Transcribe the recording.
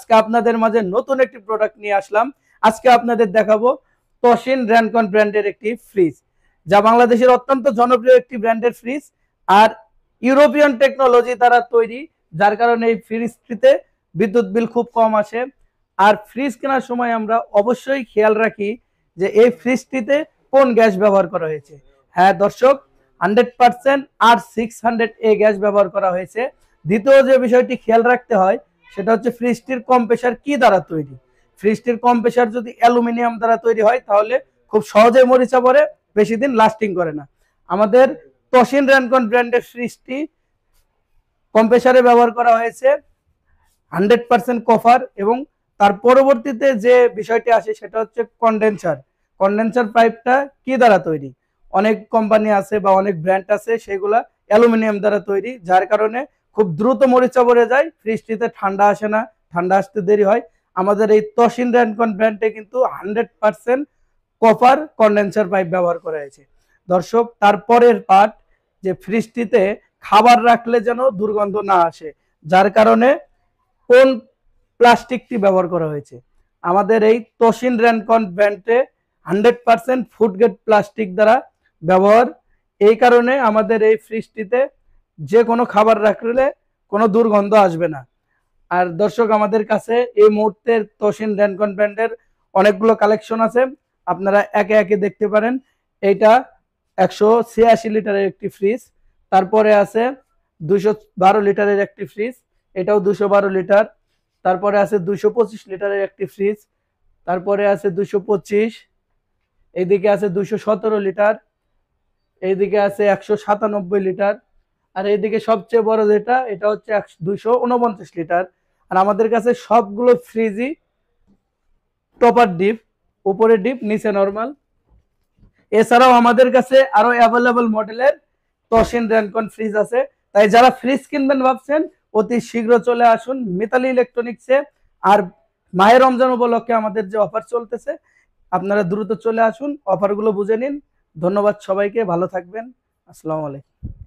আজকে আপনাদের মাঝে নতুন একটি প্রোডাক্ট নিয়ে আসলাম। আজকে আপনাদের দেখাবো তশিন র্যানকন ব্র্যান্ডের একটি ফ্রিজ, যা বাংলাদেশের অত্যন্ত জনপ্রিয় একটি ব্র্যান্ডের ফ্রিজ আর ইউরোপিয়ান টেকনোলজি দ্বারা তৈরি, যার কারণে এই ফ্রিজটিতে বিদ্যুৎ বিল খুব কম আসে। আর ফ্রিজ কেনার সময় আমরা অবশ্যই খেয়াল রাখি যে এই ফ্রিজটিতে কোন গ্যাস ব্যবহার করা হয়েছে। হ্যাঁ দর্শক, 100% R600A গ্যাস ব্যবহার করা হয়েছে। দ্বিতীয় যে বিষয়টি খেয়াল রাখতে হয় সেটা হচ্ছে ফ্রিজটির কম্প্রেসার কি দ্বারা তৈরি। ফ্রিজটির কম্প্রেসার যদি অ্যালুমিনিয়াম দ্বারা তৈরি হয় তাহলে খুব সহজে মরিচা পড়ে, বেশি দিন লাস্টিং করে না। আমাদের তশিন র্যানকন ব্র্যান্ডের ফ্রিজটি কম্প্রেসারে ব্যবহার করা হয়েছে 100% কপার, এবং তার পরবর্তীতে যে বিষয়টি আসে সেটা হচ্ছে কন্ডেন্সার। কন্ডেন্সার পাইপটা কি দ্বারা তৈরি? অনেক কোম্পানি আছে বা অনেক ব্র্যান্ড আছে সেগুলা অ্যালুমিনিয়াম দ্বারা তৈরি, যার কারণে খুব দ্রুত মরিচা পড়ে যায়, ফ্রিজটিতে ঠান্ডা আসে না, ঠান্ডা আসতে দেরি হয়। আমাদের এই তশিন র্যানকন ব্র্যান্ডে কিন্তু 100% কপার কন্ডেন্সার পাইপ ব্যবহার করা হয়েছে। দর্শক, তারপরের পার্ট যে ফ্রিজটিতে খাবার রাখলে যেন দুর্গন্ধ না আসে, যার কারণে কোন প্লাস্টিকটি ব্যবহার করা হয়েছে। আমাদের এই তশিন র্যানকন ব্র্যান্ডে 100% ফুড গ্রেড প্লাস্টিক দ্বারা ব্যবহার, এই কারণে আমাদের এই ফ্রিজটিতে যে কোনো খাবার রাখলে কোনো দুর্গন্ধ আসবে না। আর দর্শক, আমাদের কাছে এই মুহূর্তে তশিন র্যানকন ব্র্যান্ডের অনেকগুলো কালেকশন আছে, আপনারা একে একে দেখতে পারেন। এইটা 186 লিটারের একটি ফ্রিজ, তারপরে আছে 212 লিটারের একটি ফ্রিজ, এটাও 212 লিটার, তারপরে আছে 225 লিটারের একটি ফ্রিজ, তারপরে আছে 225, এইদিকে আছে 217 লিটার, এইদিকে আছে 197 লিটার, আর এইদিকে সবচেয়ে বড় যেটা এটা হচ্ছে 249 লিটার। আর আমাদের কাছে সবগুলো ফ্রিজই টপার ডিপ, উপরে ডিপ নিচে নরমাল। এছাড়াও আমাদের কাছে আরো অ্যাভেলেবল মডেলের তশিন র্যানকন ফ্রিজ আছে। তাই যারা ফ্রিজ কিনবেন ভাবছেন, অতি শীঘ্র চলে আসুন মিতালি ইলেকট্রনিক্সে। আর মাহে রমজান উপলক্ষে আমাদের যে অফার চলতেছে, আপনারা দ্রুত চলে আসুন, অফারগুলো বুঝে নিন। ধন্যবাদ সবাইকে, ভালো থাকবেন, আসসালামু আলাইকুম।